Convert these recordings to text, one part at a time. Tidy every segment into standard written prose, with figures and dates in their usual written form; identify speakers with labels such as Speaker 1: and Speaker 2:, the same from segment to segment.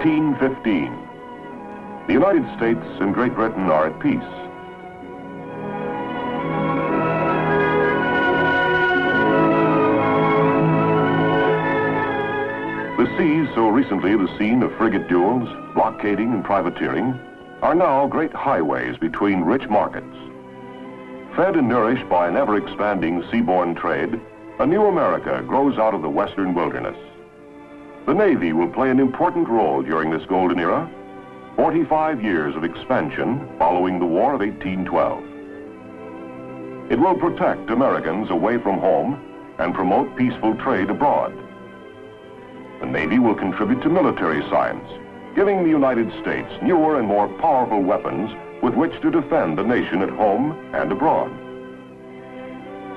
Speaker 1: 1815. The United States and Great Britain are at peace. The seas, so recently the scene of frigate duels, blockading and privateering, are now great highways between rich markets. Fed and nourished by an ever-expanding seaborne trade, a new America grows out of the western wilderness. The Navy will play an important role during this golden era, 45 years of expansion following the War of 1812. It will protect Americans away from home and promote peaceful trade abroad. The Navy will contribute to military science, giving the United States newer and more powerful weapons with which to defend the nation at home and abroad.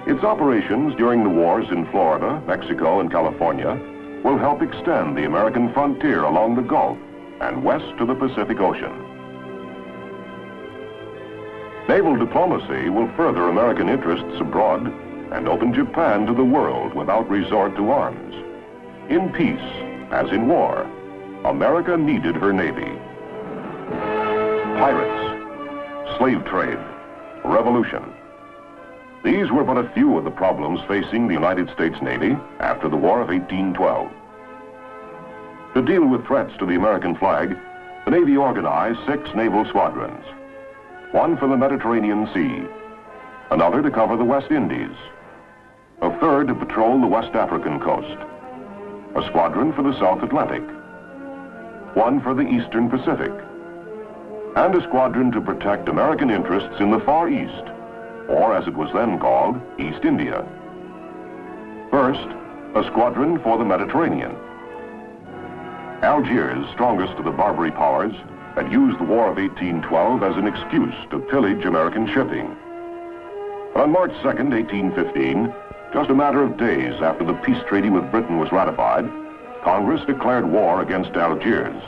Speaker 1: Its operations during the wars in Florida, Mexico, and California will help extend the American frontier along the Gulf and west to the Pacific Ocean. Naval diplomacy will further American interests abroad and open Japan to the world without resort to arms. In peace, as in war, America needed her Navy. Pirates, slave trade, revolution. These were but a few of the problems facing the United States Navy after the War of 1812. To deal with threats to the American flag, the Navy organized 6 naval squadrons. One for the Mediterranean Sea, another to cover the West Indies, a third to patrol the West African coast, a squadron for the South Atlantic, one for the Eastern Pacific, and a squadron to protect American interests in the Far East, or as it was then called, East India. First, a squadron for the Mediterranean. Algiers, strongest of the Barbary powers, had used the War of 1812 as an excuse to pillage American shipping. But on March 2nd, 1815, just a matter of days after the peace treaty with Britain was ratified, Congress declared war against Algiers.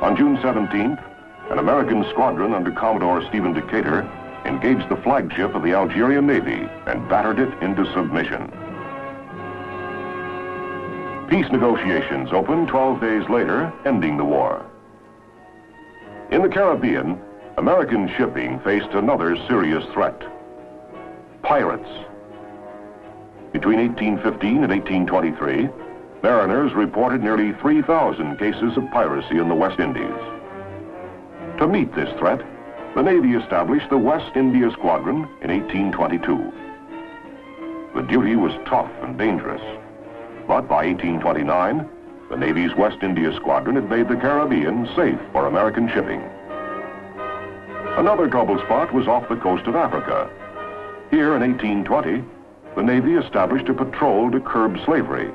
Speaker 1: On June 17th, an American squadron under Commodore Stephen Decatur engaged the flagship of the Algerian Navy and battered it into submission. Peace negotiations opened 12 days later, ending the war. In the Caribbean, American shipping faced another serious threat: pirates. Between 1815 and 1823, mariners reported nearly 3,000 cases of piracy in the West Indies. To meet this threat, the Navy established the West India Squadron in 1822. The duty was tough and dangerous, but by 1829, the Navy's West India Squadron had made the Caribbean safe for American shipping. Another trouble spot was off the coast of Africa. Here in 1820, the Navy established a patrol to curb slavery.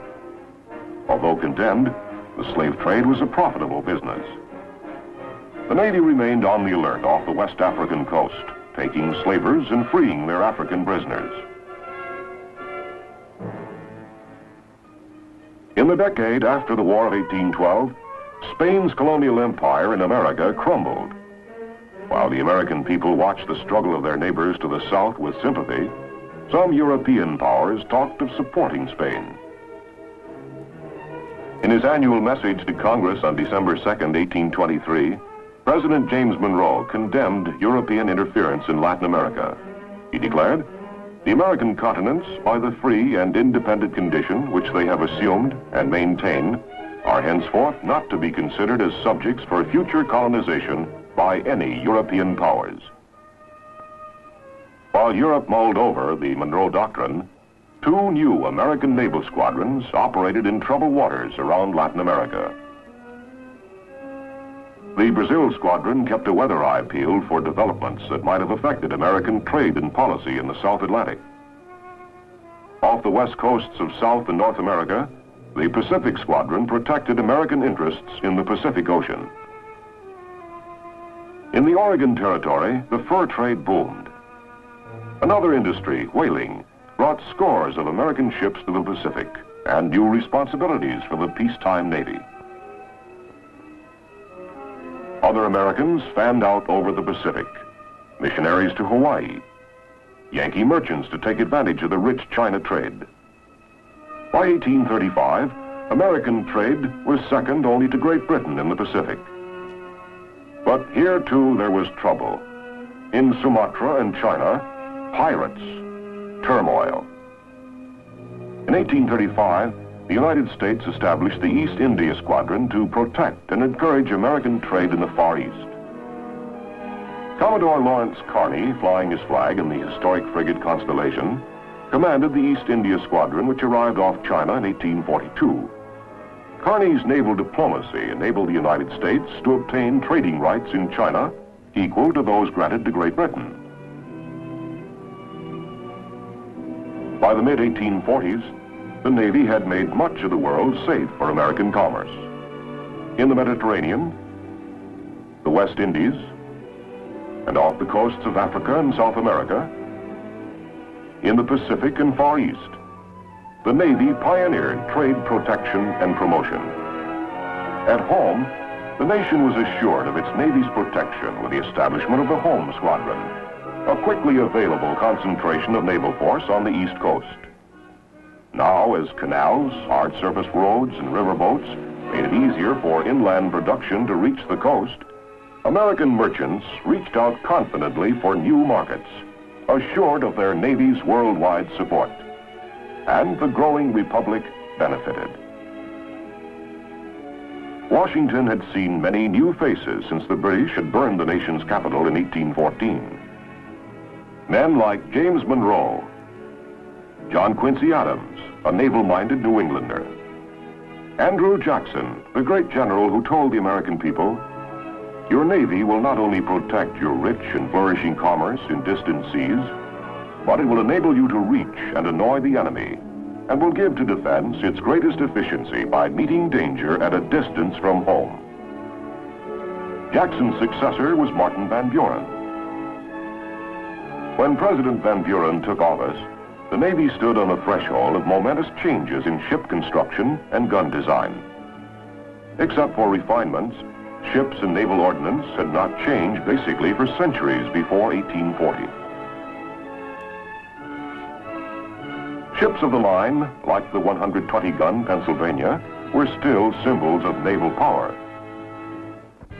Speaker 1: Although condemned, the slave trade was a profitable business. The Navy remained on the alert off the West African coast, taking slavers and freeing their African prisoners. In the decade after the War of 1812, Spain's colonial empire in America crumbled. While the American people watched the struggle of their neighbors to the south with sympathy, some European powers talked of supporting Spain. In his annual message to Congress on December 2nd, 1823, President James Monroe condemned European interference in Latin America. He declared, "The American continents, by the free and independent condition which they have assumed and maintain, are henceforth not to be considered as subjects for future colonization by any European powers." While Europe mulled over the Monroe Doctrine, 2 new American naval squadrons operated in troubled waters around Latin America. The Brazil squadron kept a weather eye peeled for developments that might have affected American trade and policy in the South Atlantic. Off the west coasts of South and North America, the Pacific Squadron protected American interests in the Pacific Ocean. In the Oregon Territory, the fur trade boomed. Another industry, whaling, brought scores of American ships to the Pacific and new responsibilities for the peacetime Navy. Other Americans fanned out over the Pacific, missionaries to Hawaii, Yankee merchants to take advantage of the rich China trade. By 1835, American trade was second only to Great Britain in the Pacific. But here, too, there was trouble. In Sumatra and China, pirates, turmoil. In 1835, the United States established the East India Squadron to protect and encourage American trade in the Far East. Commodore Lawrence Kearny, flying his flag in the historic frigate Constellation, commanded the East India Squadron, which arrived off China in 1842. Kearny's naval diplomacy enabled the United States to obtain trading rights in China equal to those granted to Great Britain. By the mid-1840s, the Navy had made much of the world safe for American commerce. In the Mediterranean, the West Indies, and off the coasts of Africa and South America, in the Pacific and Far East, the Navy pioneered trade protection and promotion. At home, the nation was assured of its Navy's protection with the establishment of the Home Squadron, a quickly available concentration of naval force on the East Coast. Now, as canals, hard surface roads, and riverboats made it easier for inland production to reach the coast, American merchants reached out confidently for new markets, assured of their Navy's worldwide support. And the growing republic benefited. Washington had seen many new faces since the British had burned the nation's capital in 1814. Men like James Monroe, John Quincy Adams, a naval-minded New Englander, Andrew Jackson, the great general who told the American people, "Your Navy will not only protect your rich and flourishing commerce in distant seas, but it will enable you to reach and annoy the enemy, and will give to defense its greatest efficiency by meeting danger at a distance from home." Jackson's successor was Martin Van Buren. When President Van Buren took office, the Navy stood on the threshold of momentous changes in ship construction and gun design. Except for refinements, ships and naval ordnance had not changed basically for centuries before 1840. Ships of the line, like the 120-gun Pennsylvania, were still symbols of naval power.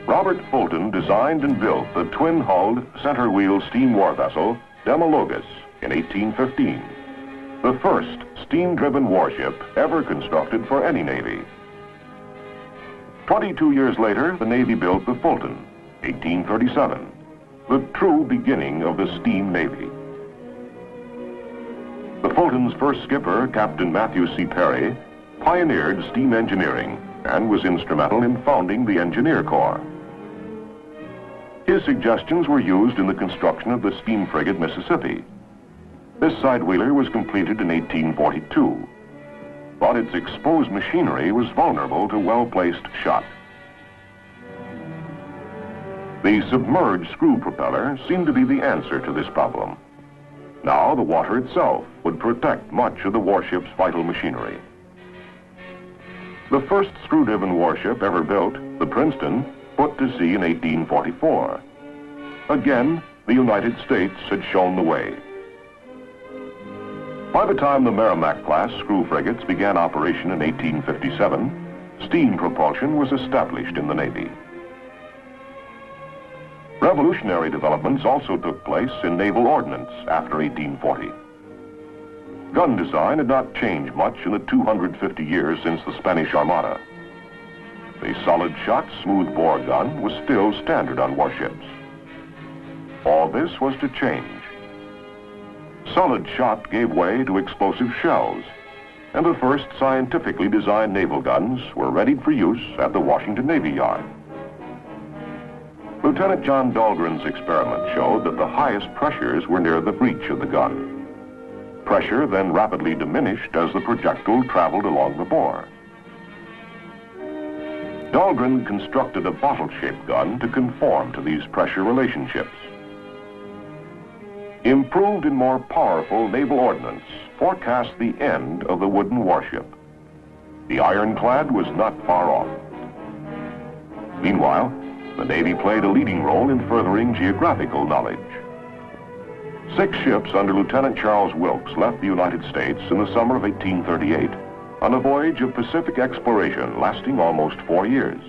Speaker 1: Robert Fulton designed and built the twin-hulled, center-wheel steam war vessel Demologus in 1815, the first steam-driven warship ever constructed for any Navy. 22 years later, the Navy built the Fulton, 1837, the true beginning of the steam Navy. The Fulton's first skipper, Captain Matthew C. Perry, pioneered steam engineering and was instrumental in founding the Engineer Corps. His suggestions were used in the construction of the steam frigate Mississippi. This side-wheeler was completed in 1842, but its exposed machinery was vulnerable to well-placed shot. The submerged screw propeller seemed to be the answer to this problem. Now the water itself would protect much of the warship's vital machinery. The first screw-driven warship ever built, the Princeton, put to sea in 1844. Again, the United States had shown the way. By the time the Merrimack-class screw frigates began operation in 1857, steam propulsion was established in the Navy. Revolutionary developments also took place in naval ordnance after 1840. Gun design had not changed much in the 250 years since the Spanish Armada. The solid-shot, smooth-bore gun was still standard on warships. All this was to change. Solid shot gave way to explosive shells, and the first scientifically designed naval guns were readied for use at the Washington Navy Yard. Lieutenant John Dahlgren's experiment showed that the highest pressures were near the breech of the gun. Pressure then rapidly diminished as the projectile traveled along the bore. Dahlgren constructed a bottle-shaped gun to conform to these pressure relationships. Improved and more powerful naval ordnance forecast the end of the wooden warship. The ironclad was not far off. Meanwhile, the Navy played a leading role in furthering geographical knowledge. 6 ships under Lieutenant Charles Wilkes left the United States in the summer of 1838 on a voyage of Pacific exploration lasting almost 4 years.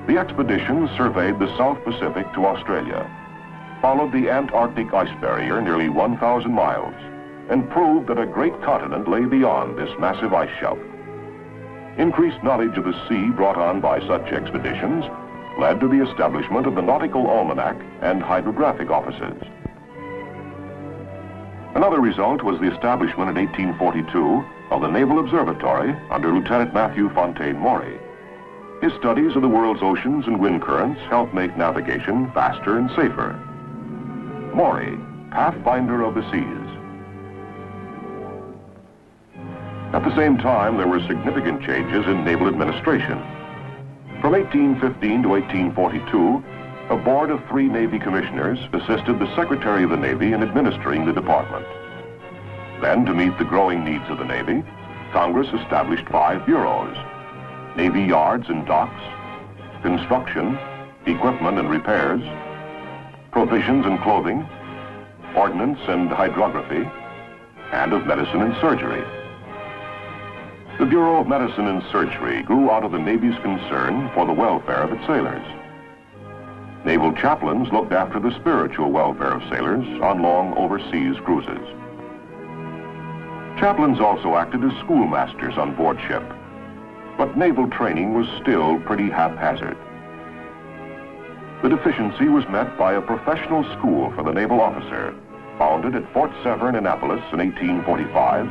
Speaker 1: The expedition surveyed the South Pacific to Australia, followed the Antarctic ice barrier nearly 1,000 miles, and proved that a great continent lay beyond this massive ice shelf. Increased knowledge of the sea brought on by such expeditions led to the establishment of the Nautical Almanac and hydrographic offices. Another result was the establishment in 1842 of the Naval Observatory under Lieutenant Matthew Fontaine Maury. His studies of the world's oceans and wind currents helped make navigation faster and safer. Maury, pathfinder of the seas. At the same time, there were significant changes in naval administration. From 1815 to 1842, a board of 3 Navy commissioners assisted the Secretary of the Navy in administering the department. Then, to meet the growing needs of the Navy, Congress established 5 bureaus: Navy Yards and Docks, Construction, Equipment and Repairs, Provisions and Clothing, Ordnance and Hydrography, and of Medicine and Surgery. The Bureau of Medicine and Surgery grew out of the Navy's concern for the welfare of its sailors. Naval chaplains looked after the spiritual welfare of sailors on long overseas cruises. Chaplains also acted as schoolmasters on board ship, but naval training was still pretty haphazard. The deficiency was met by a professional school for the naval officer, founded at Fort Severn, Annapolis in 1845,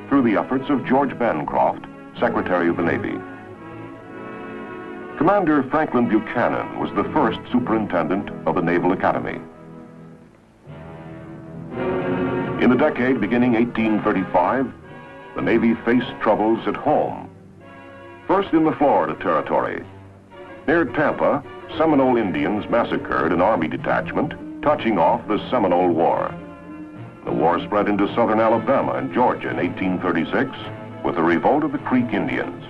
Speaker 1: through the efforts of George Bancroft, Secretary of the Navy. Commander Franklin Buchanan was the first superintendent of the Naval Academy. In the decade beginning 1835, the Navy faced troubles at home. First in the Florida Territory. Near Tampa, Seminole Indians massacred an Army detachment, touching off the Seminole War. The war spread into southern Alabama and Georgia in 1836 with the revolt of the Creek Indians.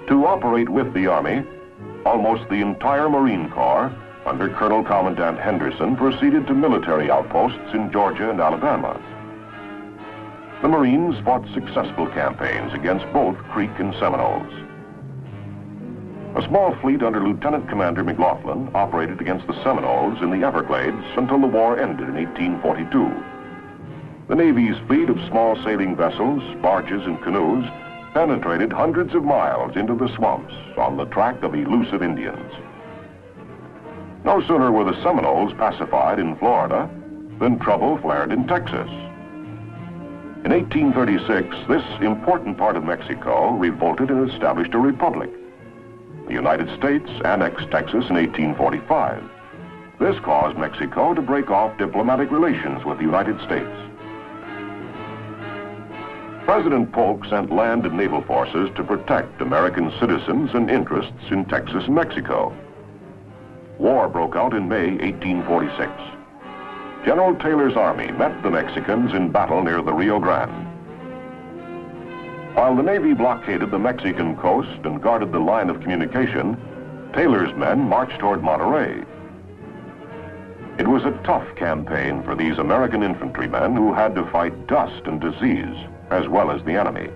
Speaker 1: To operate with the Army, almost the entire Marine Corps, under Colonel Commandant Henderson, proceeded to military outposts in Georgia and Alabama. The Marines fought successful campaigns against both Creek and Seminoles. A small fleet under Lieutenant Commander McLaughlin operated against the Seminoles in the Everglades until the war ended in 1842. The Navy's fleet of small sailing vessels, barges, and canoes penetrated hundreds of miles into the swamps on the track of elusive Indians. No sooner were the Seminoles pacified in Florida than trouble flared in Texas. In 1836, this important part of Mexico revolted and established a republic. The United States annexed Texas in 1845. This caused Mexico to break off diplomatic relations with the United States. President Polk sent land and naval forces to protect American citizens and interests in Texas and Mexico. War broke out in May 1846. General Taylor's army met the Mexicans in battle near the Rio Grande. While the Navy blockaded the Mexican coast and guarded the line of communication, Taylor's men marched toward Monterey. It was a tough campaign for these American infantrymen who had to fight dust and disease, as well as the enemy.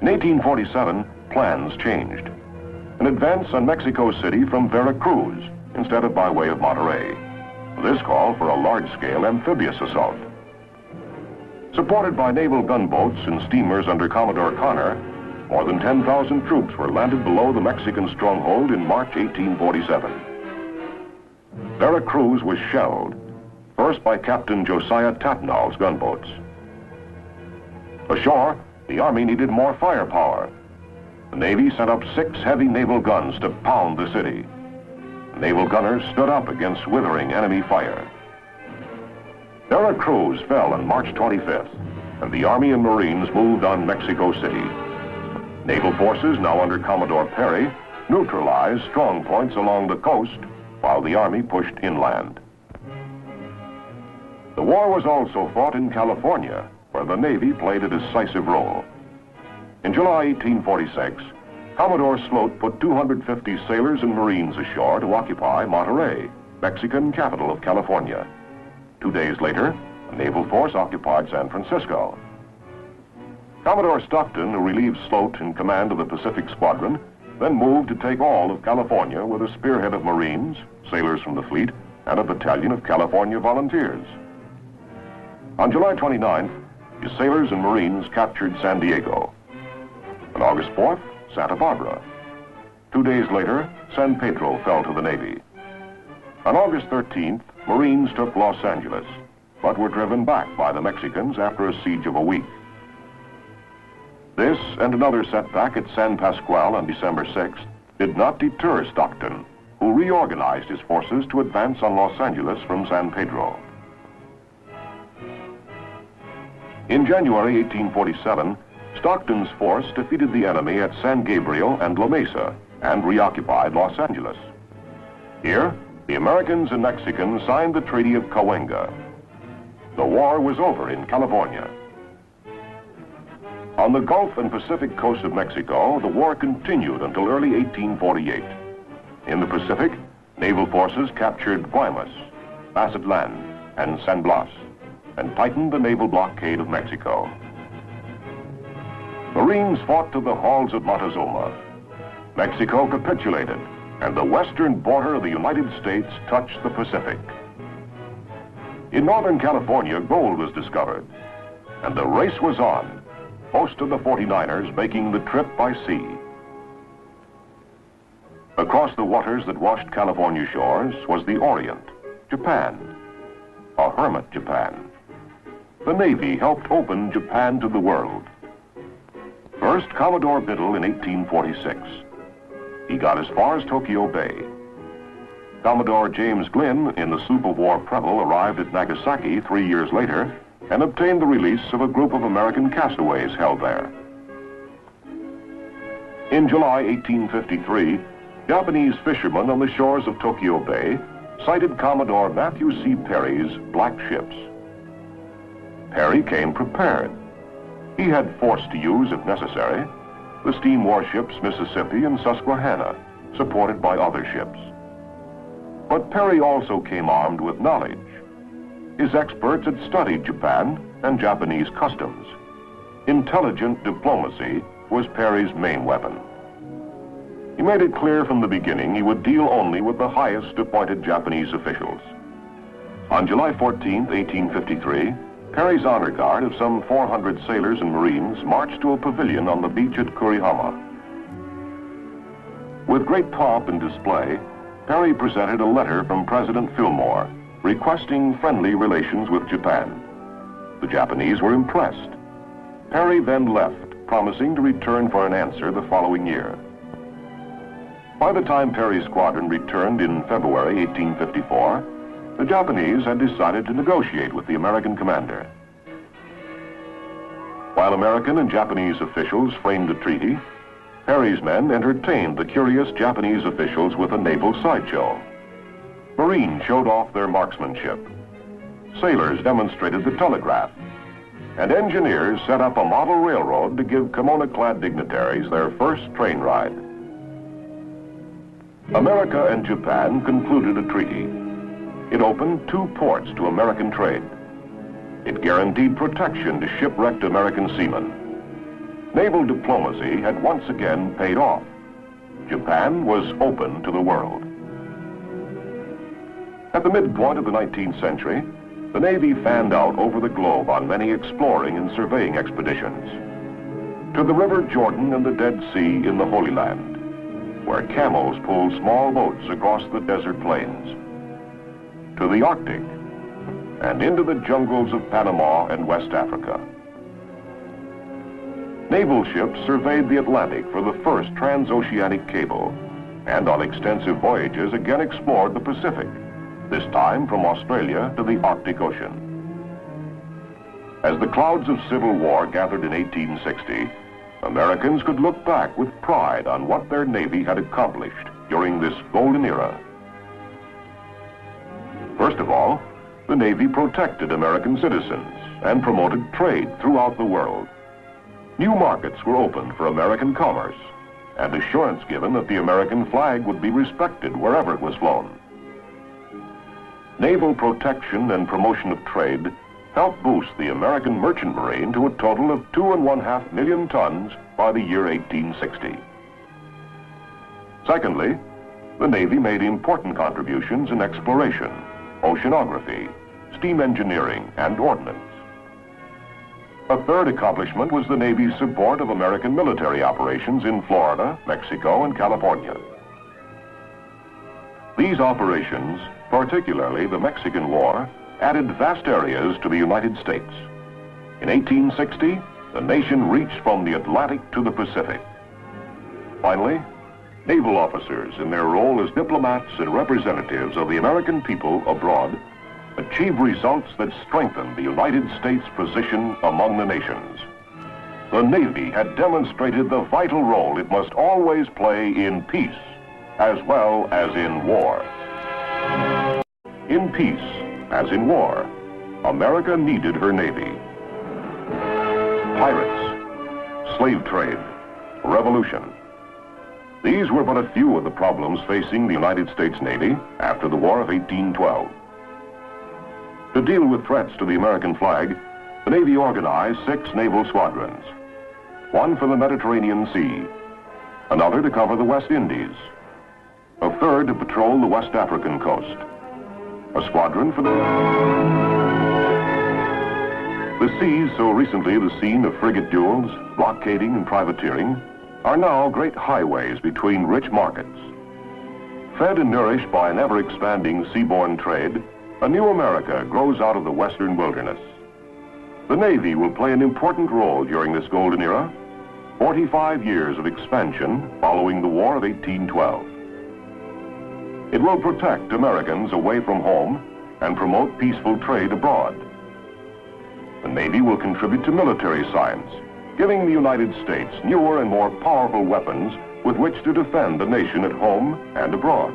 Speaker 1: In 1847, plans changed. An advance on Mexico City from Veracruz instead of by way of Monterey. This called for a large-scale amphibious assault. Supported by naval gunboats and steamers under Commodore Connor, more than 10,000 troops were landed below the Mexican stronghold in March 1847. Veracruz was shelled, first by Captain Josiah Tatnall's gunboats. Ashore, the Army needed more firepower. The Navy sent up 6 heavy naval guns to pound the city. The naval gunners stood up against withering enemy fire. Veracruz fell on March 25th, and the Army and Marines moved on Mexico City. Naval forces, now under Commodore Perry, neutralized strong points along the coast, while the Army pushed inland. The war was also fought in California, where the Navy played a decisive role. In July 1846, Commodore Sloat put 250 sailors and Marines ashore to occupy Monterey, Mexican capital of California. 2 days later, a naval force occupied San Francisco. Commodore Stockton, who relieved Sloat in command of the Pacific Squadron, then moved to take all of California with a spearhead of Marines, sailors from the fleet, and a battalion of California volunteers. On July 29th, his sailors and Marines captured San Diego. On August 4th, Santa Barbara. 2 days later, San Pedro fell to the Navy. On August 13th, Marines took Los Angeles, but were driven back by the Mexicans after a siege of a week. This and another setback at San Pascual on December 6th did not deter Stockton, who reorganized his forces to advance on Los Angeles from San Pedro. In January 1847, Stockton's force defeated the enemy at San Gabriel and La Mesa and reoccupied Los Angeles. Here, the Americans and Mexicans signed the Treaty of Cahuenga. The war was over in California. On the Gulf and Pacific coast of Mexico, the war continued until early 1848. In the Pacific, naval forces captured Guaymas, Mazatlan, and San Blas, and tightened the naval blockade of Mexico. Marines fought to the halls of Montezuma. Mexico capitulated, and the western border of the United States touched the Pacific. In Northern California, gold was discovered, and the race was on, most of the 49ers making the trip by sea. Across the waters that washed California shores was the Orient, Japan, a hermit Japan. The Navy helped open Japan to the world. First, Commodore Biddle in 1846. He got as far as Tokyo Bay. Commodore James Glynn in the sloop of war Preble arrived at Nagasaki 3 years later and obtained the release of a group of American castaways held there. In July 1853, Japanese fishermen on the shores of Tokyo Bay sighted Commodore Matthew C. Perry's black ships. Perry came prepared. He had force to use if necessary, the steam warships Mississippi and Susquehanna, supported by other ships. But Perry also came armed with knowledge. His experts had studied Japan and Japanese customs. Intelligent diplomacy was Perry's main weapon. He made it clear from the beginning he would deal only with the highest appointed Japanese officials. On July 14, 1853, Perry's honor guard of some 400 sailors and Marines marched to a pavilion on the beach at Kurihama. With great pomp and display, Perry presented a letter from President Fillmore requesting friendly relations with Japan. The Japanese were impressed. Perry then left, promising to return for an answer the following year. By the time Perry's squadron returned in February 1854, the Japanese had decided to negotiate with the American commander. While American and Japanese officials framed the treaty, Perry's men entertained the curious Japanese officials with a naval sideshow. Marines showed off their marksmanship. Sailors demonstrated the telegraph. And engineers set up a model railroad to give kimono-clad dignitaries their first train ride. America and Japan concluded a treaty. It opened 2 ports to American trade. It guaranteed protection to shipwrecked American seamen. Naval diplomacy had once again paid off. Japan was open to the world. At the midpoint of the 19th century, the Navy fanned out over the globe on many exploring and surveying expeditions. To the River Jordan and the Dead Sea in the Holy Land, where camels pulled small boats across the desert plains. To the Arctic, and into the jungles of Panama and West Africa. Naval ships surveyed the Atlantic for the first transoceanic cable, and on extensive voyages again explored the Pacific, this time from Australia to the Arctic Ocean. As the clouds of civil war gathered in 1860, Americans could look back with pride on what their Navy had accomplished during this golden era. First of all, the Navy protected American citizens and promoted trade throughout the world. New markets were opened for American commerce, and assurance given that the American flag would be respected wherever it was flown. Naval protection and promotion of trade helped boost the American merchant marine to a total of 2.5 million tons by the year 1860. Secondly, the Navy made important contributions in exploration, oceanography, steam engineering, and ordnance. A third accomplishment was the Navy's support of American military operations in Florida, Mexico, and California. These operations, particularly the Mexican War, added vast areas to the United States. In 1860, the nation reached from the Atlantic to the Pacific. Finally, naval officers, in their role as diplomats and representatives of the American people abroad, achieved results that strengthened the United States' position among the nations. The Navy had demonstrated the vital role it must always play in peace, as well as in war. In peace, as in war, America needed her Navy. Pirates, slave trade, revolution. These were but a few of the problems facing the United States Navy after the War of 1812. To deal with threats to the American flag, the Navy organized 6 naval squadrons. One for the Mediterranean Sea, another to cover the West Indies, a third to patrol the West African coast, a squadron for the seas, so recently the scene of frigate duels, blockading, and privateering, are now great highways between rich markets. Fed and nourished by an ever-expanding seaborne trade, a new America grows out of the western wilderness. The Navy will play an important role during this golden era, 45 years of expansion following the War of 1812. It will protect Americans away from home and promote peaceful trade abroad. The Navy will contribute to military science, giving the United States newer and more powerful weapons with which to defend the nation at home and abroad.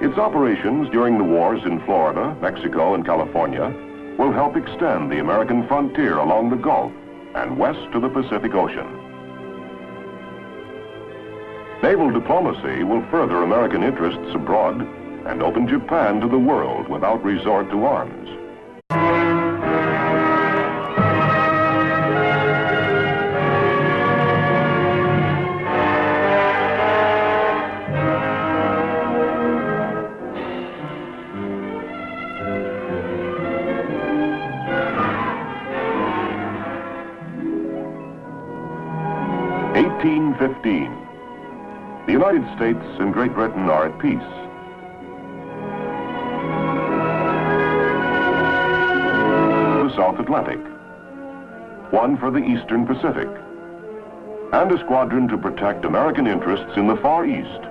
Speaker 1: Its operations during the wars in Florida, Mexico, and California will help extend the American frontier along the Gulf and west to the Pacific Ocean. Naval diplomacy will further American interests abroad and open Japan to the world without resort to arms. The United States and Great Britain are at peace. The South Atlantic, one for the Eastern Pacific, and a squadron to protect American interests in the Far East,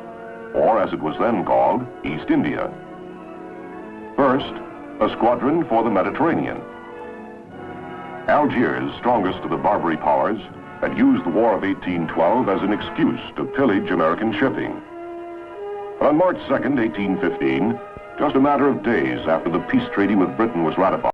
Speaker 1: or as it was then called, East India. First, a squadron for the Mediterranean. Algiers, strongest of the Barbary powers, had used the War of 1812 as an excuse to pillage American shipping. But on March 2nd, 1815, just a matter of days after the peace treaty with Britain was ratified,